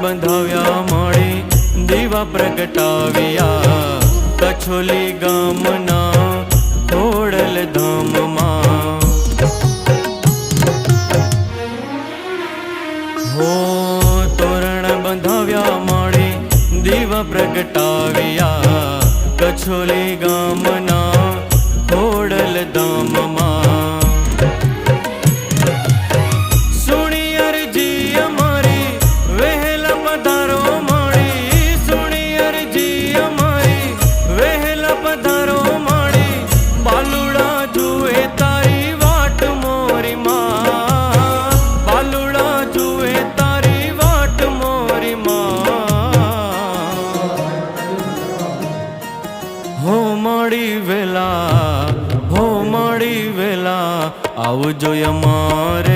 બંધાવ્યા મળી દીવા પ્રગટાવ્યા કછોલી ગામના ખોડલ ધામમાં હો તોરણ બંધાવ્યા મળી દીવા પ્રગટાવ્યા કછોલી ગામના ખોડલ ધામમાં સુણી અરજી અમારી વહેલા પધારો મળી સુણી અરજી અમારી વહેલા પધારો મળી બાલુડા જુએ તારી વાટ મોરી માં બાલુડા જુએ તારી વાટ મોરી માં હો મળી વેલા આવજો અમારે